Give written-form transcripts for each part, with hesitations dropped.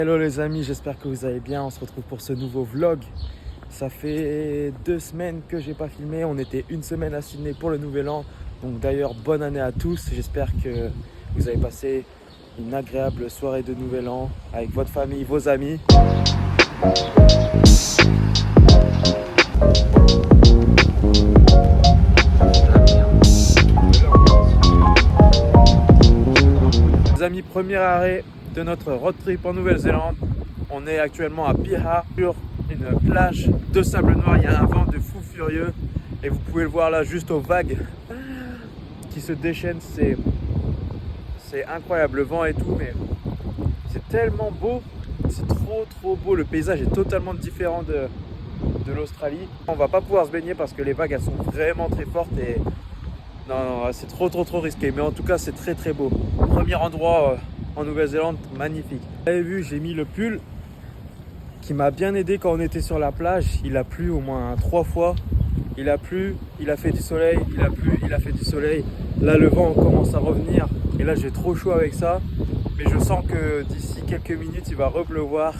Hello les amis, j'espère que vous allez bien. On se retrouve pour ce nouveau vlog. Ça fait 2 semaines que j'ai pas filmé. On était une semaine à Sydney pour le nouvel an. Donc d'ailleurs, bonne année à tous. J'espère que vous avez passé une agréable soirée de nouvel an avec votre famille, vos amis. Les amis, premier arrêt de notre road trip en Nouvelle-Zélande. On est actuellement à Piha sur une plage de sable noir. Il y a un vent de fou furieux et vous pouvez le voir là juste aux vagues qui se déchaînent. C'est incroyable, le vent et tout, mais c'est tellement beau. C'est trop beau. Le paysage est totalement différent de l'Australie. On va pas pouvoir se baigner parce que les vagues elles sont vraiment très fortes et non, c'est trop risqué. Mais en tout cas, c'est très beau. Premier endroit en Nouvelle-Zélande, magnifique. Vous avez vu, j'ai mis le pull qui m'a bien aidé quand on était sur la plage. Il a plu au moins 3 fois. Il a plu, il a fait du soleil, il a plu, il a fait du soleil. Là, le vent commence à revenir et là, j'ai trop chaud avec ça. Mais je sens que d'ici quelques minutes, il va repleuvoir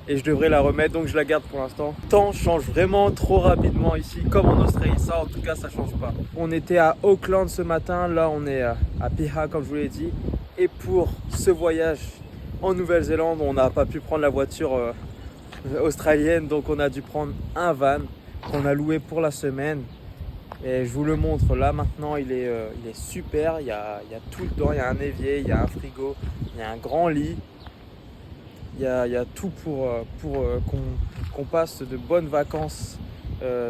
et je devrais la remettre, donc je la garde pour l'instant. Le temps change vraiment trop rapidement ici, comme en Australie. Ça, en tout cas, ça change pas. On était à Auckland ce matin, là, on est à Piha, comme je vous l'ai dit. Et pour ce voyage en Nouvelle-Zélande, on n'a pas pu prendre la voiture australienne, donc on a dû prendre un van qu'on a loué pour la semaine. Et je vous le montre là maintenant, il est super. Il y a tout dedans, il y a un évier, il y a un frigo, il y a un grand lit. Il y a tout pour qu'on passe de bonnes vacances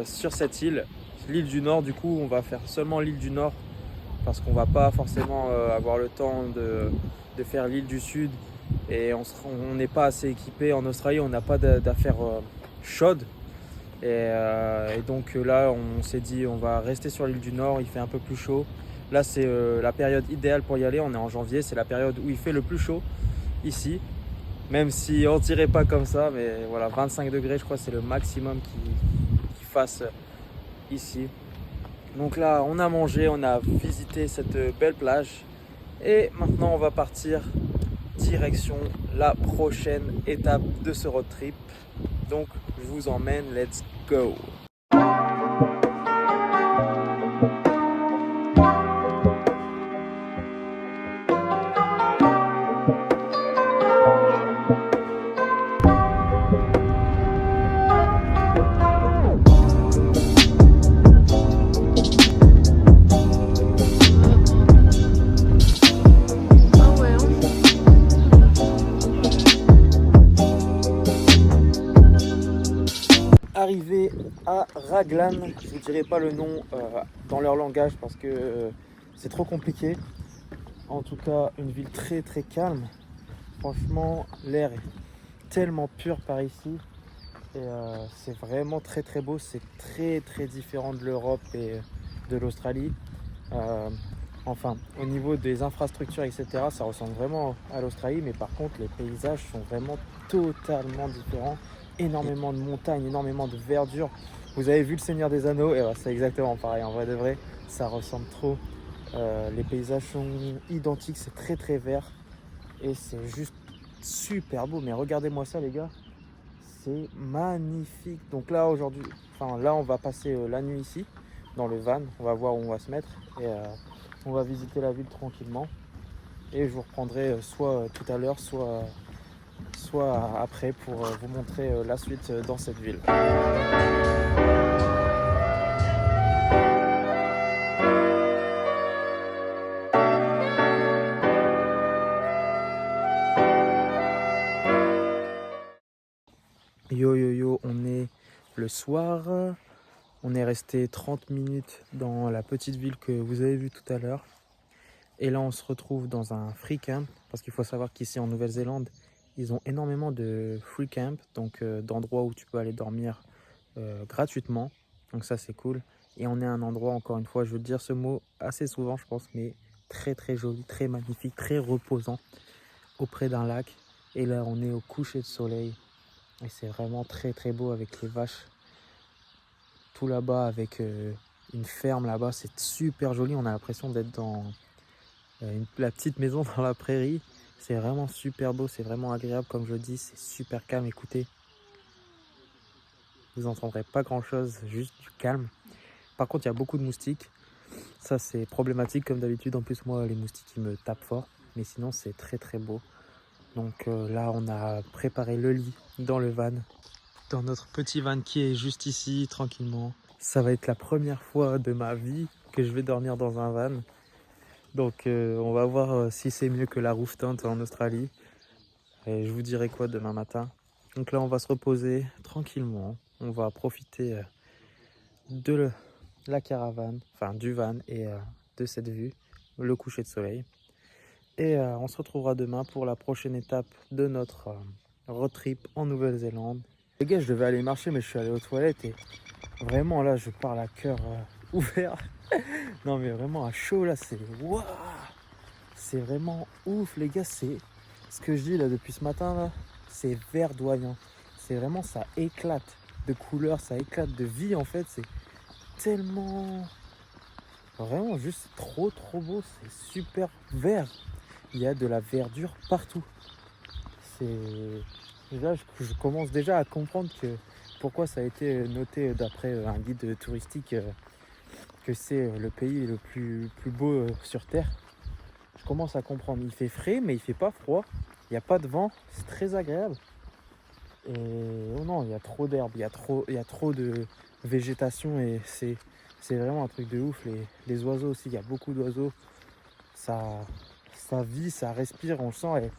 sur cette île. L'île du Nord, du coup, on va faire seulement l'île du Nord parce qu'on va pas forcément avoir le temps de faire l'île du Sud. Et on n'est pas assez équipé. En Australie, on n'a pas d'affaires chaudes. Et donc là, on s'est dit on va rester sur l'île du Nord, il fait un peu plus chaud. Là, c'est la période idéale pour y aller. On est en janvier, c'est la période où il fait le plus chaud ici. Même si on dirait pas comme ça, mais voilà, 25 degrés, je crois, c'est le maximum qu'il fasse ici. Donc là, on a mangé, on a visité cette belle plage. Et maintenant, on va partir direction la prochaine étape de ce road trip. Donc, je vous emmène, let's go! Arrivé à Raglan, je ne vous dirai pas le nom dans leur langage parce que c'est trop compliqué. En tout cas, une ville très calme. Franchement, l'air est tellement pur par ici et c'est vraiment très beau. C'est très différent de l'Europe et de l'Australie. Enfin, au niveau des infrastructures, etc., ça ressemble vraiment à l'Australie, mais par contre, les paysages sont vraiment totalement différents. Énormément de montagnes, énormément de verdure. Vous avez vu le Seigneur des Anneaux, et c'est exactement pareil, en vrai de vrai, ça ressemble trop. Les paysages sont identiques, c'est très vert, et c'est juste super beau. Mais regardez-moi ça, les gars, c'est magnifique. Donc là, aujourd'hui, là, on va passer la nuit ici, dans le van. On va voir où on va se mettre, et on va visiter la ville tranquillement. Et je vous reprendrai soit tout à l'heure, soit après pour vous montrer la suite dans cette ville. Yo, on est le soir. On est resté 30 minutes dans la petite ville que vous avez vue tout à l'heure. Et là, on se retrouve dans un free camp. Parce qu'il faut savoir qu'ici en Nouvelle-Zélande, ils ont énormément de free camp. Donc d'endroits où tu peux aller dormir gratuitement. Donc ça, c'est cool. Et on est à un endroit, encore une fois, je veux dire ce mot assez souvent, je pense, mais très joli, très magnifique, très reposant, auprès d'un lac. Et là, on est au coucher de soleil. Et c'est vraiment très beau avec les vaches. Tout là-bas avec une ferme là-bas, c'est super joli. On a l'impression d'être dans la petite maison dans la prairie. C'est vraiment super beau, c'est vraiment agréable comme je dis, c'est super calme. Écoutez, vous n'entendrez pas grand chose, juste du calme. Par contre, il y a beaucoup de moustiques. Ça, c'est problématique comme d'habitude. En plus, moi, les moustiques, ils me tapent fort. Mais sinon, c'est très très beau. Donc là, on a préparé le lit dans le van. Dans notre petit van qui est juste ici, tranquillement. Ça va être la première fois de ma vie que je vais dormir dans un van. Donc on va voir si c'est mieux que la roof tent en Australie. Et je vous dirai quoi demain matin. Donc là, on va se reposer tranquillement. On va profiter de la caravane, enfin du van et de cette vue, le coucher de soleil. Et on se retrouvera demain pour la prochaine étape de notre road trip en Nouvelle-Zélande. Les gars, je devais aller marcher, mais je suis allé aux toilettes et vraiment là, je parle à cœur ouvert. Non, mais vraiment à chaud là, c'est waouh, c'est vraiment ouf, les gars. C'est ce que je dis là depuis ce matin là, c'est verdoyant. C'est vraiment, ça éclate de couleurs, ça éclate de vie en fait. C'est tellement, vraiment juste trop beau, c'est super vert. Il y a de la verdure partout. C'est là, je commence déjà à comprendre que pourquoi ça a été noté d'après un guide touristique que c'est le pays le plus beau sur Terre. Je commence à comprendre. Il fait frais, mais il fait pas froid. Il n'y a pas de vent. C'est très agréable. Et oh non, il y a trop d'herbe, il y a trop de végétation et c'est vraiment un truc de ouf. Les oiseaux aussi, il y a beaucoup d'oiseaux. Ça vit, ça respire, on le sent. Et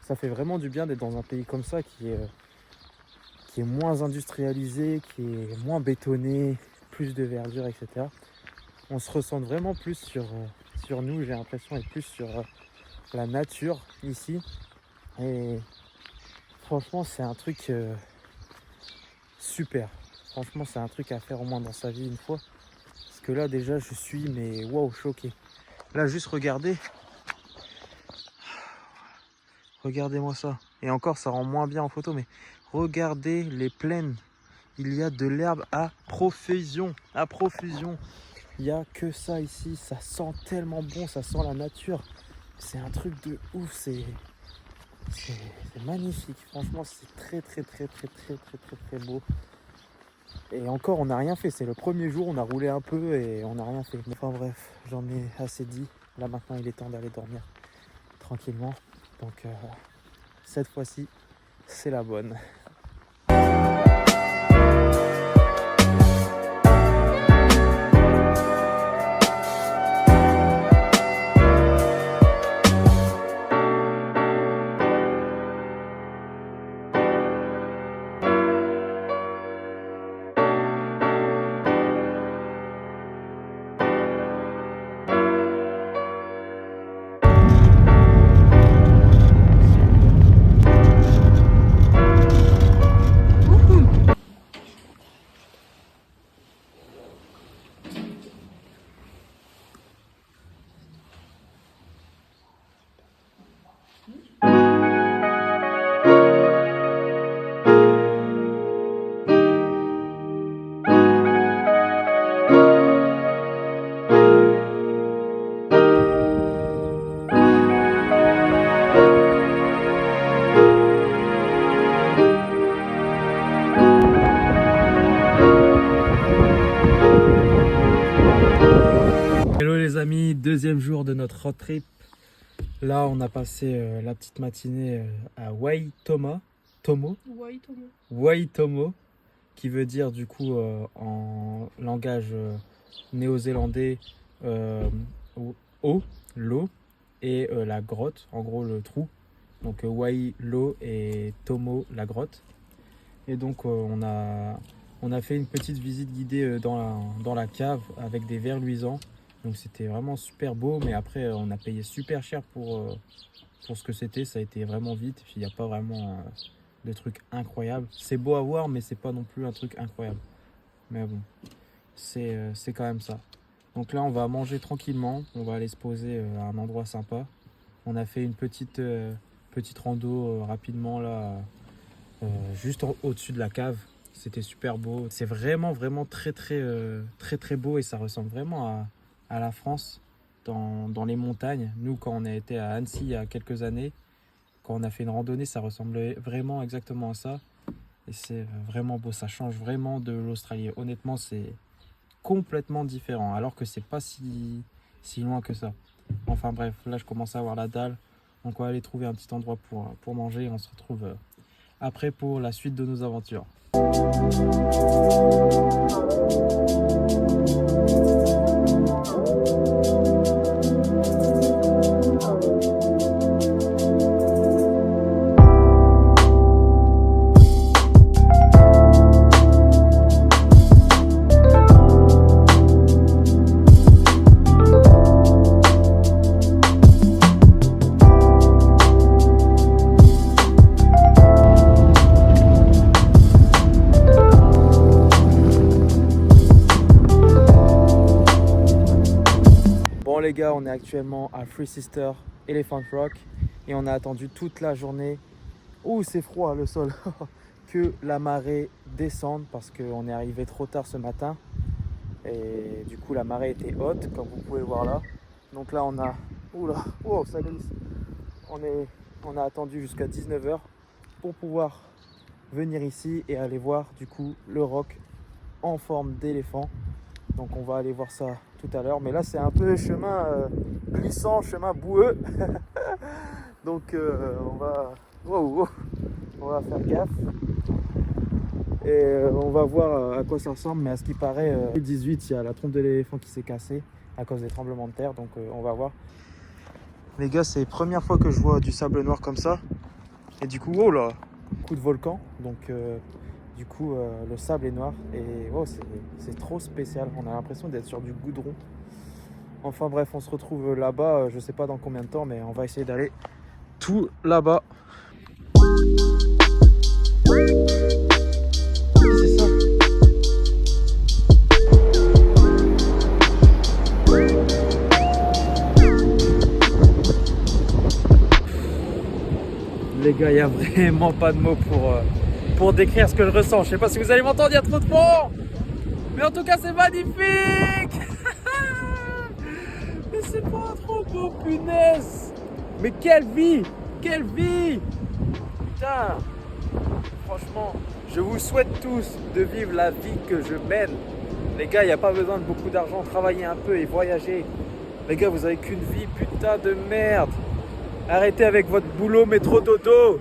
ça fait vraiment du bien d'être dans un pays comme ça qui est moins industrialisé, qui est moins bétonné, plus de verdure, etc. On se ressent vraiment plus sur nous, j'ai l'impression, et plus sur la nature ici. Et franchement, c'est un truc super. Franchement, c'est un truc à faire au moins dans sa vie une fois. Parce que là, déjà, je suis, mais waouh, choqué. Là, juste regardez. Regardez-moi ça. Et encore, ça rend moins bien en photo, mais regardez les plaines. Il y a de l'herbe à profusion. À profusion. Il n'y a que ça ici. Ça sent tellement bon. Ça sent la nature. C'est un truc de ouf. C'est magnifique. Franchement, c'est très beau. Et encore, on n'a rien fait. C'est le premier jour. On a roulé un peu et on n'a rien fait. Enfin bref, j'en ai assez dit. Là, maintenant, il est temps d'aller dormir tranquillement. Donc, cette fois-ci, c'est la bonne. Hello les amis, deuxième jour de notre road trip. Là, on a passé la petite matinée à Waitomo, qui veut dire du coup en langage néo-zélandais l'eau, et la grotte, en gros le trou. Donc Wai l'eau et Tomo la grotte. Et donc on a fait une petite visite guidée dans la cave avec des verres luisants. Donc c'était vraiment super beau, mais après on a payé super cher pour ce que c'était. Ça a été vraiment vite, et puis il n'y a pas vraiment de trucs incroyables. C'est beau à voir, mais c'est pas non plus un truc incroyable. Mais bon, c'est quand même ça. Donc là on va manger tranquillement, on va aller se poser à un endroit sympa. On a fait une petite rando rapidement là, juste au-dessus de la cave. C'était super beau. C'est vraiment très beau, et ça ressemble vraiment à la France dans les montagnes. Nous, quand on a été à Annecy il y a quelques années, quand on a fait une randonnée, ça ressemblait vraiment exactement à ça. Et c'est vraiment beau, ça change vraiment de l'Australie. Honnêtement, c'est complètement différent, alors que c'est pas si loin que ça. Enfin bref, là je commence à avoir la dalle. Donc on va aller trouver un petit endroit pour manger. On se retrouve après pour la suite de nos aventures. Bon les gars, on est actuellement à Three Sisters Elephant Rock et on a attendu toute la journée. Ouh, c'est froid le sol. Que la marée descende parce qu'on est arrivé trop tard ce matin et du coup la marée était haute comme vous pouvez le voir là. Donc là on a, oula, oh ça glisse. On a attendu jusqu'à 19 h pour pouvoir venir ici et aller voir du coup le roc en forme d'éléphant. Donc on va aller voir ça tout à l'heure, mais là c'est un peu chemin glissant, chemin boueux. Donc on va faire gaffe et on va voir à quoi ça ressemble. Mais à ce qui paraît, en 2018 il y a la trompe de l'éléphant qui s'est cassée à cause des tremblements de terre, donc on va voir. Les gars, c'est la première fois que je vois du sable noir comme ça, et du coup oh là, coup de volcan, donc du coup le sable est noir et oh, c'est trop spécial, on a l'impression d'être sur du goudron. Enfin bref, on se retrouve là-bas, je sais pas dans combien de temps, mais on va essayer d'aller tout là-bas. C'est ça. Les gars, il n'y a vraiment pas de mots pour décrire ce que je ressens. Je sais pas si vous allez m'entendre, il y a trop de vent. Mais en tout cas, c'est magnifique. Mais c'est pas trop beau, punaise. Mais quelle vie. Quelle vie. Putain. Franchement, je vous souhaite tous de vivre la vie que je mène. Les gars, il n'y a pas besoin de beaucoup d'argent. Travailler un peu et voyager. Les gars, vous avez qu'une vie, putain de merde. Arrêtez avec votre boulot métro dodo.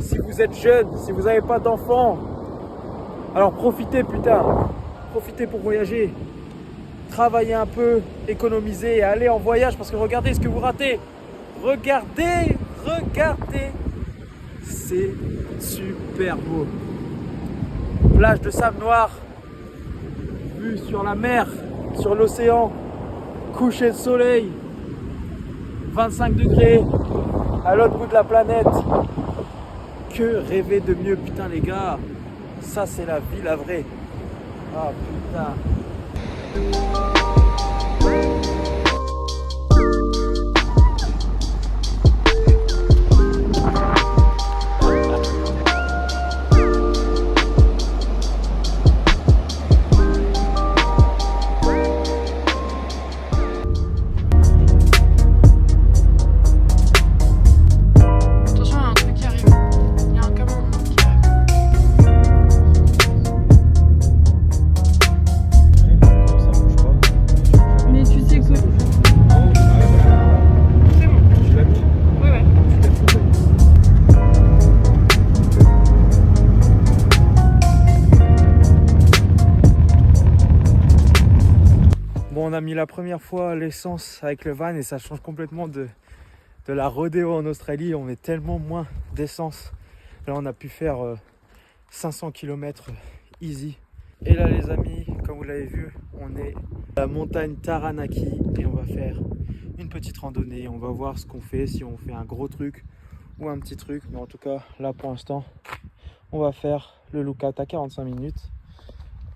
Si vous êtes jeune, si vous n'avez pas d'enfants, alors profitez, putain. Profitez pour voyager. Travaillez un peu, économisez et allez en voyage parce que regardez ce que vous ratez. Regardez, regardez. C'est super beau. Plage de sable noir, vue sur la mer, sur l'océan, coucher de soleil, 25 degrés à l'autre bout de la planète. Que rêver de mieux, putain les gars. Ça c'est la vie, la vraie. Ah putain. On a mis la première fois l'essence avec le van et ça change complètement de la rodéo en Australie. On met tellement moins d'essence. Là on a pu faire 500 km easy. Et là les amis, comme vous l'avez vu, on est à la montagne Taranaki et on va faire une petite randonnée. On va voir ce qu'on fait, si on fait un gros truc ou un petit truc. Mais en tout cas là pour l'instant on va faire le lookout à 45 minutes.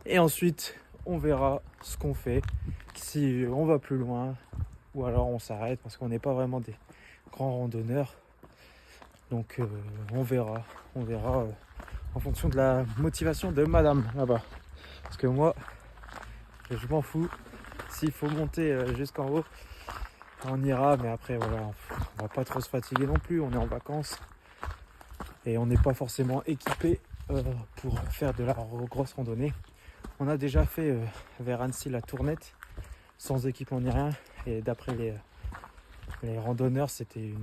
Et ensuite on verra ce qu'on fait, si on va plus loin ou alors on s'arrête parce qu'on n'est pas vraiment des grands randonneurs. Donc on verra en fonction de la motivation de madame là-bas. Parce que moi, je m'en fous. S'il faut monter jusqu'en haut, on ira. Mais après, voilà, on va pas trop se fatiguer non plus. On est en vacances. et on n'est pas forcément équipé pour faire de la grosse randonnée. On a déjà fait vers Annecy la Tournette sans équipement ni rien, et d'après les randonneurs, c'était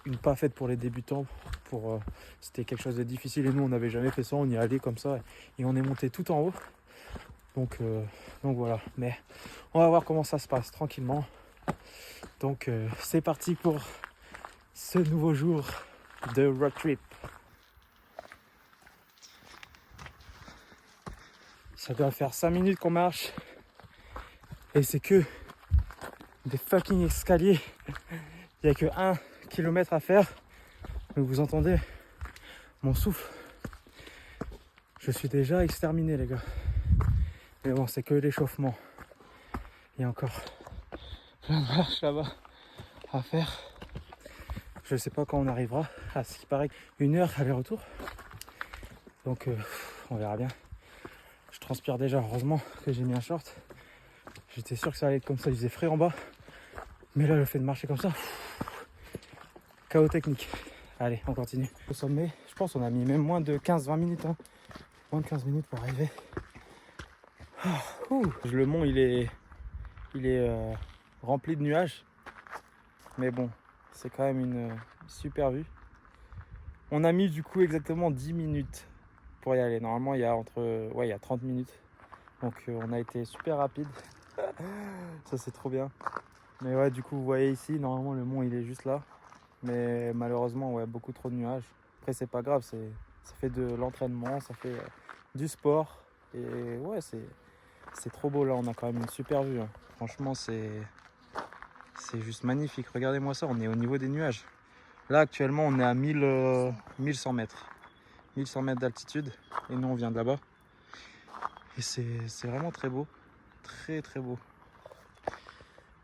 une pas faite pour les débutants. C'était quelque chose de difficile, et nous on n'avait jamais fait ça. On y allait comme ça et on est monté tout en haut. Donc voilà, mais on va voir comment ça se passe tranquillement. Donc c'est parti pour ce nouveau jour de road trip. Ça doit faire 5 minutes qu'on marche et c'est que des fucking escaliers. Il n'y a que 1 kilomètre à faire. Mais vous entendez mon souffle. Je suis déjà exterminé, les gars. Mais bon, c'est que l'échauffement. Il y a encore plein de marches là-bas à faire. Je sais pas quand on arrivera. À ce qui paraît, 1 heure aller-retour. Donc on verra bien. Je transpire déjà, heureusement que j'ai mis un short. J'étais sûr que ça allait être comme ça, il faisait frais en bas. Mais là, le fait de marcher comme ça, chaos technique. Allez, on continue. Au sommet, je pense qu'on a mis même moins de 15-20 minutes. Hein. Moins de 15 minutes pour arriver. Le mont, il est rempli de nuages. Mais bon, c'est quand même une super vue. On a mis du coup exactement 10 minutes pour y aller. Normalement, il y a 30 minutes. Donc on a été super rapide. Ça, c'est trop bien. Mais ouais, du coup, vous voyez ici, normalement, le mont, il est juste là. Mais malheureusement, ouais, beaucoup trop de nuages. Après, c'est pas grave, ça fait de l'entraînement, ça fait du sport. Et ouais, c'est trop beau là, on a quand même une super vue. Hein. Franchement, c'est juste magnifique. Regardez-moi ça, on est au niveau des nuages. Là, actuellement, on est à 1100 mètres. 1100 mètres d'altitude. Et nous, on vient de là-bas. Et c'est vraiment très beau. Très, très beau.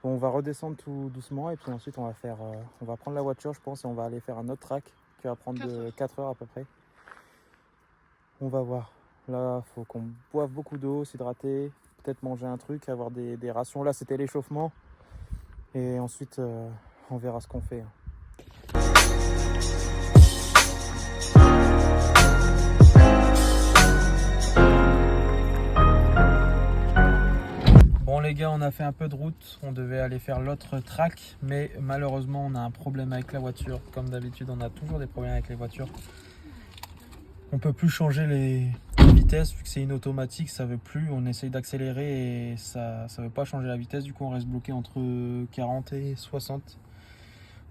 Bon, on va redescendre tout doucement et puis ensuite, on va prendre la voiture, je pense, et on va aller faire un autre track qui va prendre 4 heures à peu près. On va voir. Là, il faut qu'on boive beaucoup d'eau, s'hydrater, peut-être manger un truc, avoir des rations. Là, c'était l'échauffement. Et ensuite, on verra ce qu'on fait. Bon les gars, on a fait un peu de route. On devait aller faire l'autre track. Mais malheureusement, on a un problème avec la voiture. Comme d'habitude, on a toujours des problèmes avec les voitures. On peut plus changer les vitesses vu que c'est une automatique, ça veut plus. On essaye d'accélérer et ça veut pas changer la vitesse. Du coup, on reste bloqué entre 40 et 60.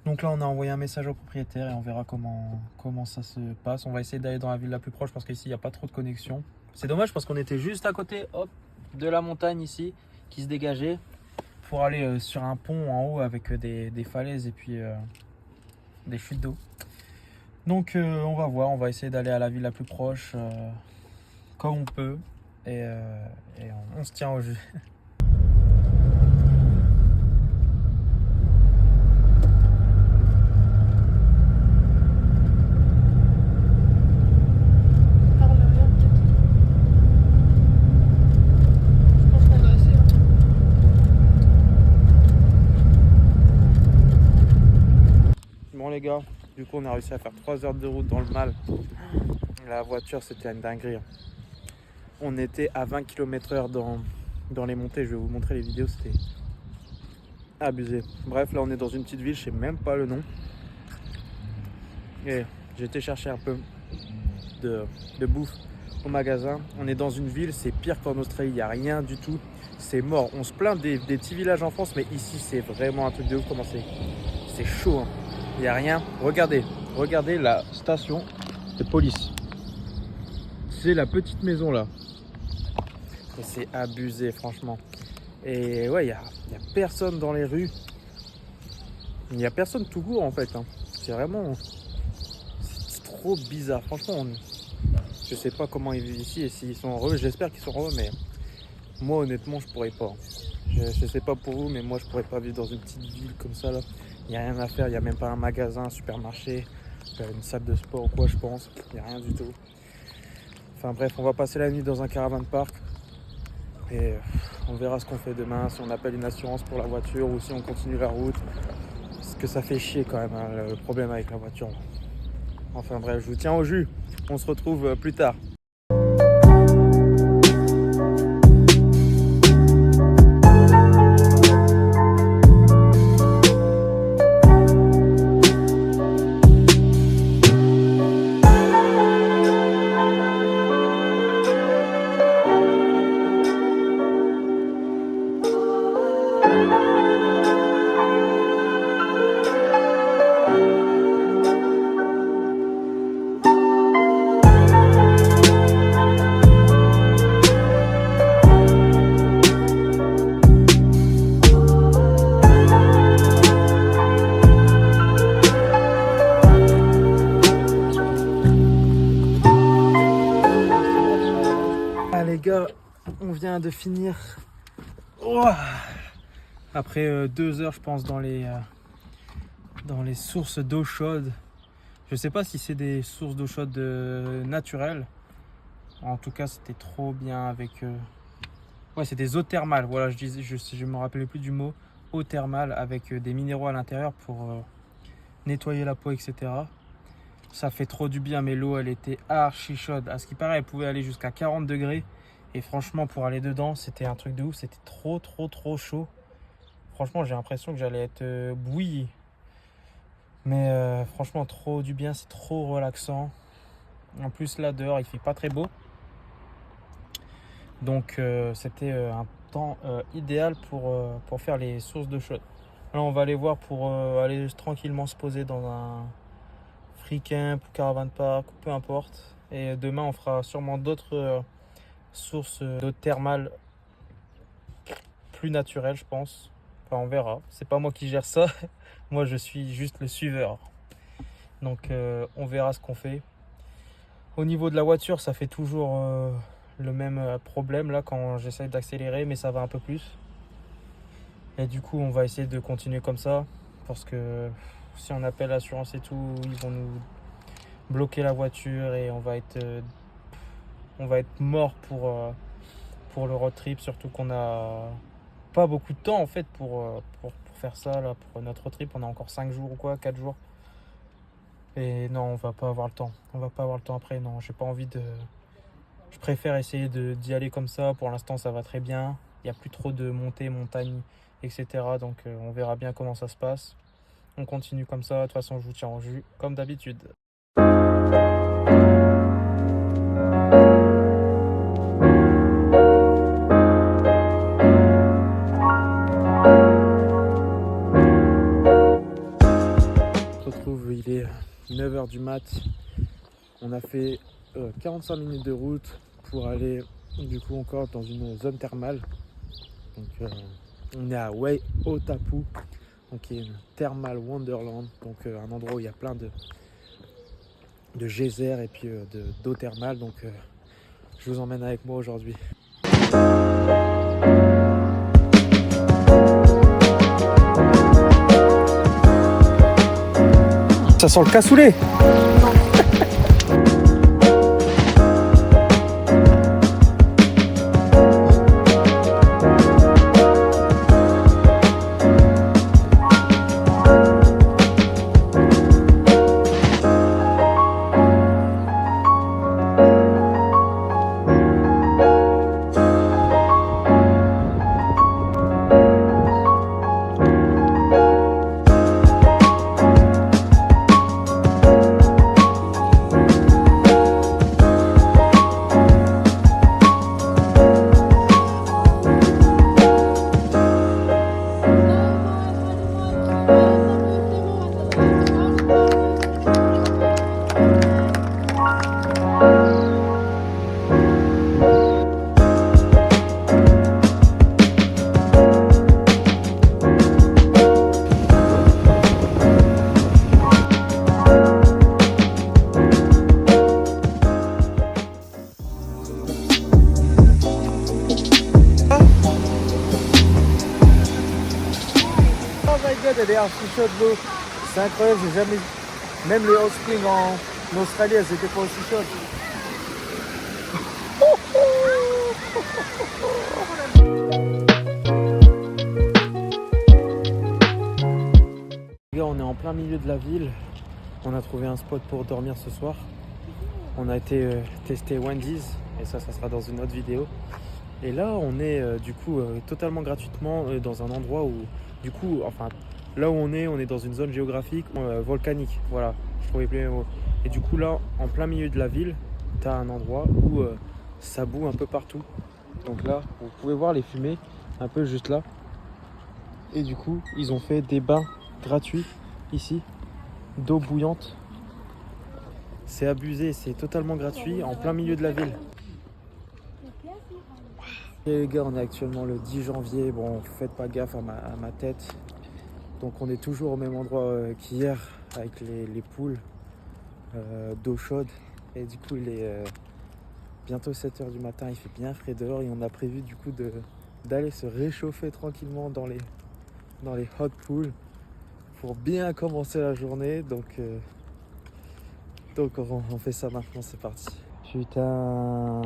Donc là, on a envoyé un message au propriétaire et on verra comment ça se passe. On va essayer d'aller dans la ville la plus proche parce qu'ici, il n'y a pas trop de connexion. C'est dommage parce qu'on était juste à côté de la montagne ici qui se dégageait pour aller sur un pont en haut avec des falaises et puis des chutes d'eau. Donc on va voir, on va essayer d'aller à la ville la plus proche comme on peut et on se tient au jus. Bon les gars, du coup on a réussi à faire 3 heures de route dans le mal. La voiture c'était une dinguerie. On était à 20 km/h dans les montées, je vais vous montrer les vidéos, c'était abusé. Bref, là on est dans une petite ville, je sais même pas le nom. Et j'ai été chercher un peu de bouffe au magasin. On est dans une ville, c'est pire qu'en Australie, il n'y a rien du tout. C'est mort. On se plaint des petits villages en France, mais ici c'est vraiment un truc de ouf comment c'est chaud. Hein. Il n'y a rien. Regardez la station de police. C'est la petite maison là. Et c'est abusé franchement. Et ouais, il y a personne dans les rues. Il n'y a personne tout court en fait. Hein. C'est vraiment... C'est trop bizarre. Franchement, je sais pas comment ils vivent ici et s'ils sont heureux. J'espère qu'ils sont heureux, mais moi honnêtement, je pourrais pas. Je sais pas pour vous, mais moi je pourrais pas vivre dans une petite ville comme ça là. Il n'y a rien à faire, il n'y a même pas un magasin, un supermarché, une salle de sport ou quoi je pense. Il n'y a rien du tout. Enfin bref, on va passer la nuit dans un caravan park. Et on verra ce qu'on fait demain, si on appelle une assurance pour la voiture ou si on continue la route. Parce que ça fait chier quand même, hein, le problème avec la voiture. Enfin bref, je vous tiens au jus. On se retrouve plus tard. Les gars, on vient de finir après 2 heures je pense dans les sources d'eau chaude. Je sais pas si c'est des sources d'eau chaude naturelles, en tout cas c'était trop bien avec ouais, c'est des eaux thermales, voilà, je me rappelais plus du mot, eau thermale avec des minéraux à l'intérieur pour nettoyer la peau, etc. Ça fait trop du bien, mais l'eau elle était archi chaude, à ce qui paraît elle pouvait aller jusqu'à 40 degrés. Et franchement, pour aller dedans, c'était un truc de ouf. C'était trop chaud. Franchement, j'ai l'impression que j'allais être bouilli. Mais franchement, trop du bien. C'est trop relaxant. En plus, là, dehors, il fait pas très beau. Donc, c'était un temps idéal pour faire les sources d'eau chaude. Là, on va aller voir pour aller tranquillement se poser dans un free camp ou caravan park, peu importe. Et demain, on fera sûrement d'autres... source d'eau thermale plus naturelle, je pense. Enfin, on verra. C'est pas moi qui gère ça. Moi, je suis juste le suiveur. Donc, on verra ce qu'on fait. Au niveau de la voiture, ça fait toujours le même problème là quand j'essaie d'accélérer, mais ça va un peu plus. Et du coup, on va essayer de continuer comme ça parce que si on appelle l'assurance et tout, ils vont nous bloquer la voiture et on va être mort pour le road trip, surtout qu'on a pas beaucoup de temps en fait pour faire ça là, pour notre road trip. On a encore 5 jours ou quoi, 4 jours. Et non, on va pas avoir le temps. On va pas avoir le temps après, non, j'ai pas envie de... Je préfère essayer d'y aller comme ça. Pour l'instant, ça va très bien. Il n'y a plus trop de montées, montagnes, etc. Donc on verra bien comment ça se passe. On continue comme ça. De toute façon, je vous tiens en jus, comme d'habitude. Il est 9h du mat. On a fait 45 minutes de route pour aller du coup encore dans une zone thermale. Donc on est à Wai Otapu, donc qui est une thermal wonderland, donc un endroit où il y a plein de geysers et puis d'eau thermale. Donc je vous emmène avec moi aujourd'hui. Ça sent le cassoulet. Elle est archi chaude l'eau, c'est incroyable, j'ai jamais... Même les hot springs en Australie, elles étaient pas aussi chaudes. Les gars, on est en plein milieu de la ville. On a trouvé un spot pour dormir ce soir. On a été tester Wendy's et ça sera dans une autre vidéo. Et là on est totalement gratuitement dans un endroit où là où on est dans une zone géographique volcanique. Voilà, je trouvais plus mes mots. Et du coup là, en plein milieu de la ville, tu as un endroit où ça boue un peu partout. Donc là, vous pouvez voir les fumées un peu juste là. Et du coup, ils ont fait des bains gratuits ici, d'eau bouillante. C'est abusé, c'est totalement gratuit en plein milieu de la ville. Et les gars, on est actuellement le 10 janvier. Bon, faites pas gaffe à ma tête. Donc on est toujours au même endroit qu'hier avec les poules d'eau chaude. Et du coup, il est bientôt 7 h du matin, il fait bien frais dehors et on a prévu du coup d'aller se réchauffer tranquillement dans les hot pools pour bien commencer la journée. Donc on fait ça maintenant, c'est parti. Putain,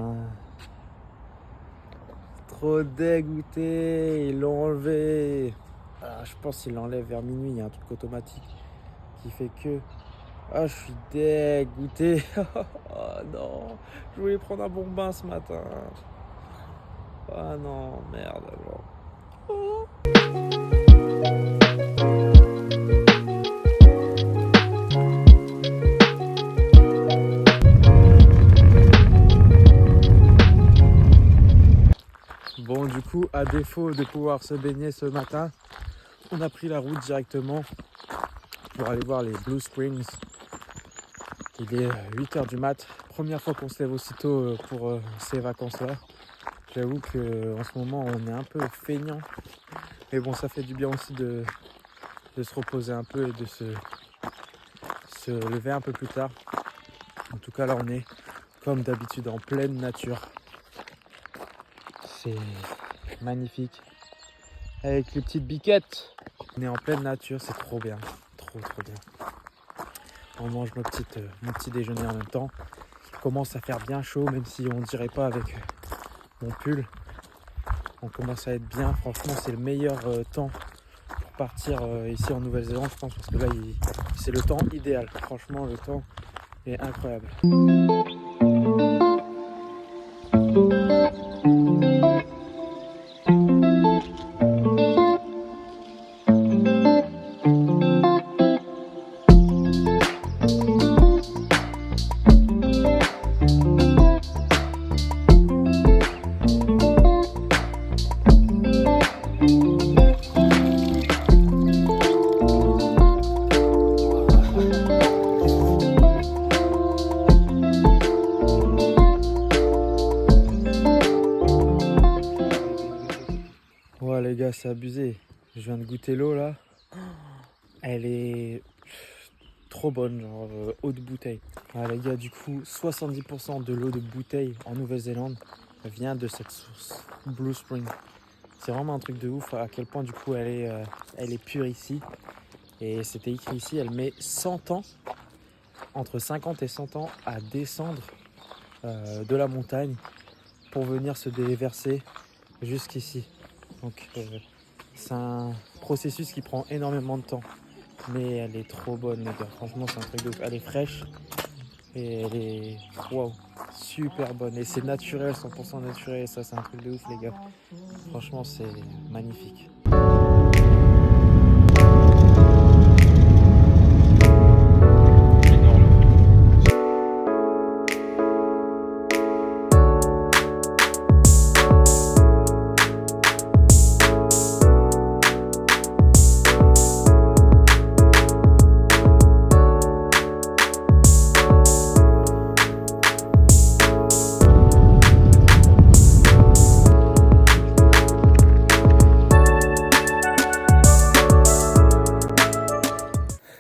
trop dégoûté, ils l'ont enlevé. Ah, je pense qu'ils l'enlèvent vers minuit, il y a un truc automatique qui fait que... Ah, je suis dégoûté. Oh non, je voulais prendre un bon bain ce matin. Ah non, merde alors. Oh. Bon, du coup, à défaut de pouvoir se baigner ce matin, on a pris la route directement pour aller voir les Blue Springs. Il est 8 h du mat. Première fois qu'on se lève aussitôt pour ces vacances-là. J'avoue qu'en ce moment, on est un peu feignant. Mais bon, ça fait du bien aussi de se reposer un peu et de se lever un peu plus tard. En tout cas, là, on est comme d'habitude en pleine nature. C'est magnifique. Avec les petites biquettes. On est en pleine nature, c'est trop bien. Trop bien. On mange mon petit déjeuner en même temps. Il commence à faire bien chaud, même si on dirait pas avec mon pull. On commence à être bien. Franchement, c'est le meilleur temps pour partir ici en Nouvelle-Zélande, je pense, parce que là, c'est le temps idéal. Franchement, le temps est incroyable. Ouais les gars, c'est abusé. Je viens de goûter l'eau là. Elle est trop bonne, genre eau de bouteille. Ouais, les gars, du coup, 70% de l'eau de bouteille en Nouvelle-Zélande vient de cette source, Blue Spring. C'est vraiment un truc de ouf à quel point du coup elle est pure ici. Et c'était écrit ici, elle met 100 ans, entre 50 et 100 ans à descendre de la montagne pour venir se déverser jusqu'ici. Donc c'est un processus qui prend énormément de temps. Mais elle est trop bonne les gars, franchement c'est un truc de ouf. Elle est fraîche et elle est wow, super bonne. Et c'est naturel, 100% naturel, ça c'est un truc de ouf les gars. Franchement c'est magnifique.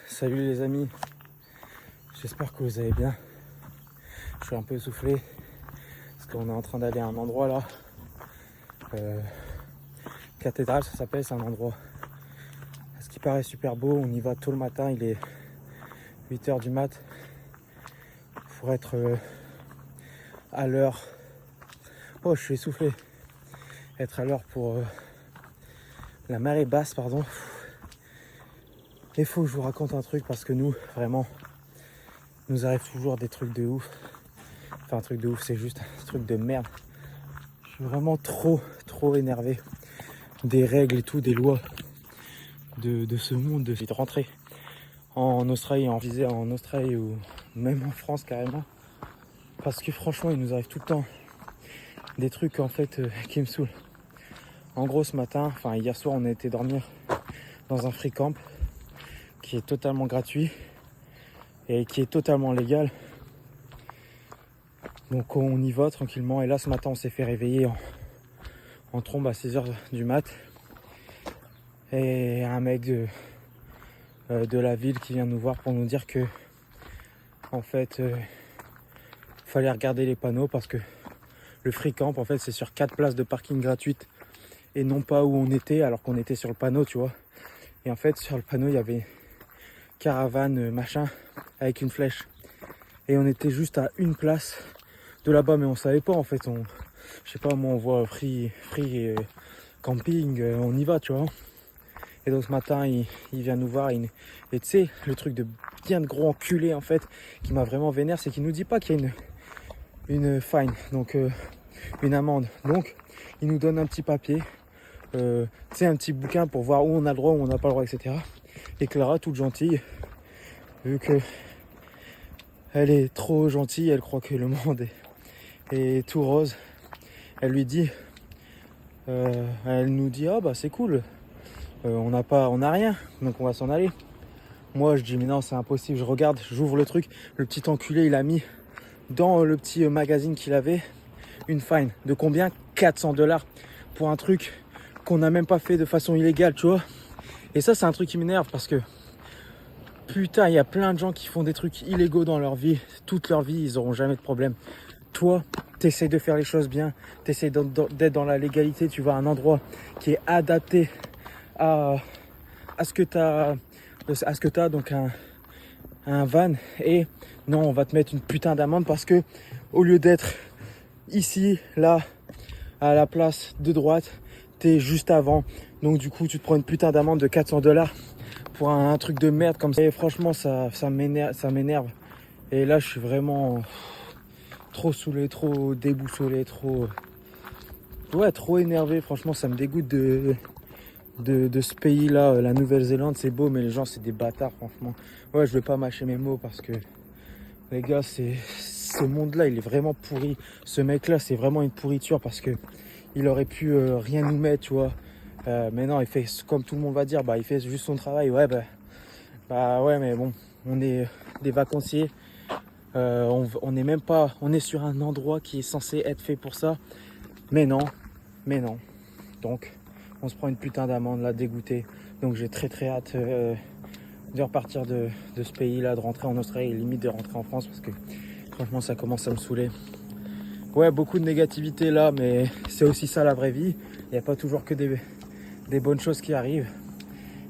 Salut les amis, j'espère que vous allez bien. Je suis un peu essoufflé parce qu'on est en train d'aller à un endroit là. Cathédrale ça s'appelle, c'est un endroit ce qui paraît super beau. On y va tôt le matin, il est 8 h du mat. Pour être à l'heure. Oh je suis essoufflé. Être à l'heure pour la marée basse, pardon. Il faut que je vous raconte un truc parce que nous, vraiment, nous arrive toujours des trucs de ouf. Enfin, un truc de ouf, c'est juste un truc de merde. Je suis vraiment trop énervé des règles et tout, des lois de ce monde, de rentrer en Australie, en Australie ou même en France carrément. Parce que franchement, il nous arrive tout le temps des trucs en fait qui me saoulent. En gros, ce matin, enfin hier soir, on a été dormir dans un free camp qui est totalement gratuit et qui est totalement légal. Donc on y va tranquillement. Et là, ce matin, on s'est fait réveiller en trombe à 6h du mat. Et un mec de la ville qui vient nous voir pour nous dire que en fait fallait regarder les panneaux parce que le free camp en fait c'est sur 4 places de parking gratuites et non pas où on était alors qu'on était sur le panneau, tu vois. Et en fait sur le panneau il y avait caravane machin avec une flèche et on était juste à une place de là-bas, mais on savait pas en fait. Je sais pas, moi on voit free camping, on y va, tu vois. Et donc ce matin, il vient nous voir et tu sais, le truc de bien de gros enculé en fait, qui m'a vraiment vénère, c'est qu'il nous dit pas qu'il y a une fine, donc une amende. Donc il nous donne un petit papier, tu sais, un petit bouquin pour voir où on a le droit, où on n'a pas le droit, etc. Et Clara, toute gentille, vu que elle est trop gentille, elle croit que le monde est tout rose, elle lui dit, elle nous dit, ah bah c'est cool. On n'a rien, donc on va s'en aller. Moi je dis mais non, c'est impossible. Je regarde, j'ouvre le truc, le petit enculé il a mis dans le petit magazine qu'il avait une fine de combien? 400$ pour un truc qu'on n'a même pas fait de façon illégale, tu vois. Et ça c'est un truc qui m'énerve parce que putain, il y a plein de gens qui font des trucs illégaux dans leur vie, toute leur vie ils auront jamais de problème. Toi t'essayes de faire les choses bien, t'essayes d'être dans la légalité, tu vas à un endroit qui est adapté à ce que t'as, donc un van, et non, on va te mettre une putain d'amende parce que au lieu d'être ici, là, à la place de droite, t'es juste avant, donc du coup tu te prends une putain d'amende de 400$ pour un truc de merde comme ça. Et franchement ça m'énerve et là je suis vraiment trop saoulé, trop déboussolé, trop énervé. Franchement ça me dégoûte de ce pays là. La Nouvelle-Zélande c'est beau mais les gens c'est des bâtards, franchement. Ouais, je vais pas mâcher mes mots parce que les gars, ce monde là il est vraiment pourri. Ce mec là c'est vraiment une pourriture parce que il aurait pu rien nous mettre, tu vois. Mais non, il fait comme tout le monde va dire, bah il fait juste son travail. Ouais, bah ouais, mais bon, on est des vacanciers. On est même pas, on est sur un endroit qui est censé être fait pour ça. Mais non. Donc on se prend une putain d'amende là, dégoûté. Donc j'ai très hâte de repartir de ce pays là, de rentrer en Australie et limite de rentrer en France parce que franchement ça commence à me saouler. Ouais, beaucoup de négativité là, mais c'est aussi ça la vraie vie. Il n'y a pas toujours que des bonnes choses qui arrivent.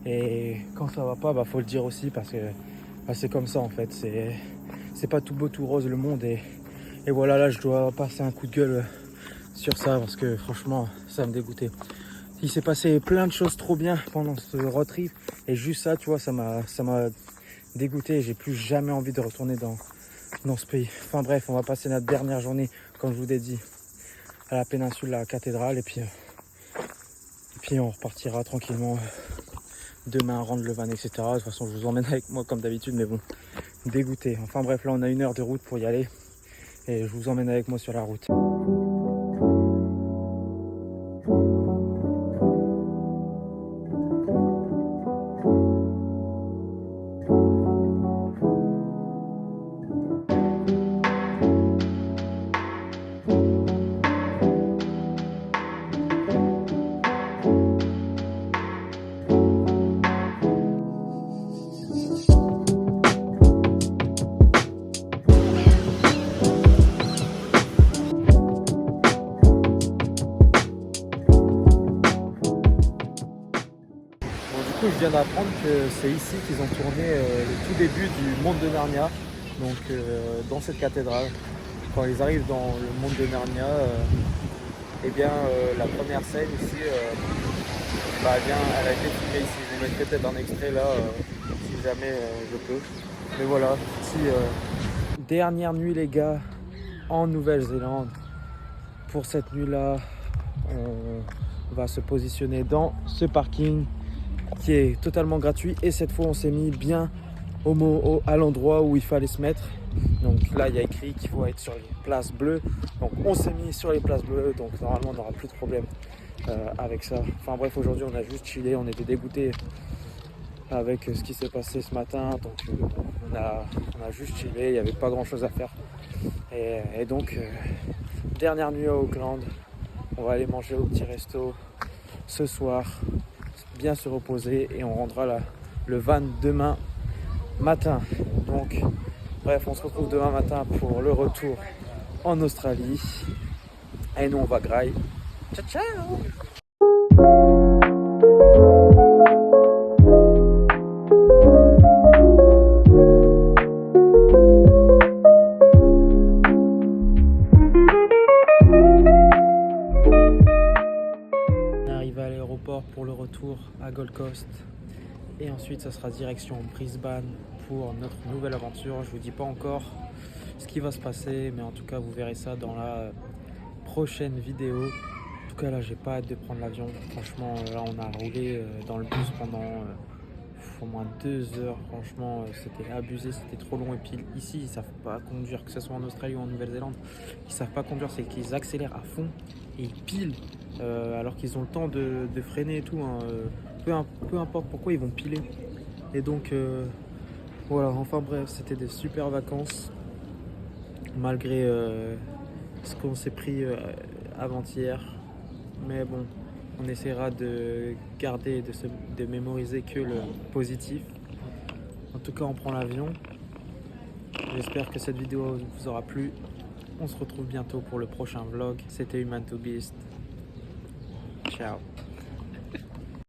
Et quand ça va pas, bah faut le dire aussi parce que bah, c'est comme ça en fait. C'est pas tout beau tout rose le monde et voilà, là je dois passer un coup de gueule sur ça parce que franchement ça me dégoûtait. Il s'est passé plein de choses trop bien pendant ce road trip et juste ça, tu vois, ça m'a dégoûté et j'ai plus jamais envie de retourner dans ce pays. Enfin bref, on va passer notre dernière journée, comme je vous l'ai dit, à la péninsule, à la cathédrale, et puis on repartira tranquillement demain, rendre le van, etc. De toute façon, je vous emmène avec moi comme d'habitude, mais bon, dégoûté. Enfin bref, là on a 1 heure de route pour y aller et je vous emmène avec moi sur la route. Je viens d'apprendre que c'est ici qu'ils ont tourné le tout début du monde de Narnia, donc dans cette cathédrale. Quand ils arrivent dans le monde de Narnia, la première scène ici, elle a été filmée ici. Je vous mettrai peut-être un extrait là, si jamais je peux. Mais voilà, Dernière nuit les gars en Nouvelle-Zélande. Pour cette nuit-là, on va se positionner dans ce parking qui est totalement gratuit. Et cette fois, on s'est mis bien à l'endroit où il fallait se mettre. Donc là, il y a écrit qu'il faut être sur les places bleues. Donc on s'est mis sur les places bleues. Donc normalement, on n'aura plus de problème avec ça. Enfin bref, aujourd'hui, on a juste chillé. On était dégoûtés avec ce qui s'est passé ce matin. Donc on a juste chillé. Il n'y avait pas grand-chose à faire. Et donc, dernière nuit à Auckland. On va aller manger au petit resto ce soir, bien se reposer et on rendra le van demain matin. Donc bref, on se retrouve demain matin pour le retour en Australie. Et nous on va graille. Ciao ciao. À l'aéroport pour le retour à Gold Coast et ensuite ça sera direction Brisbane pour notre nouvelle aventure. Je vous dis pas encore ce qui va se passer, mais en tout cas vous verrez ça dans la prochaine vidéo. En tout cas là j'ai pas hâte de prendre l'avion. Franchement là on a roulé dans le bus pendant au moins 2 heures. Franchement c'était abusé, c'était trop long. Et puis ici ils savent pas conduire, que ce soit en Australie ou en Nouvelle-Zélande, ils savent pas conduire, c'est qu'ils accélèrent à fond et ils pilent alors qu'ils ont le temps de freiner et tout, hein. Peu importe pourquoi ils vont piler. Et donc voilà, enfin bref, c'était des super vacances malgré ce qu'on s'est pris avant-hier. Mais bon, on essaiera de garder, de mémoriser que le positif. En tout cas, on prend l'avion. J'espère que cette vidéo vous aura plu. On se retrouve bientôt pour le prochain vlog. C'était Human to Beast. Ciao.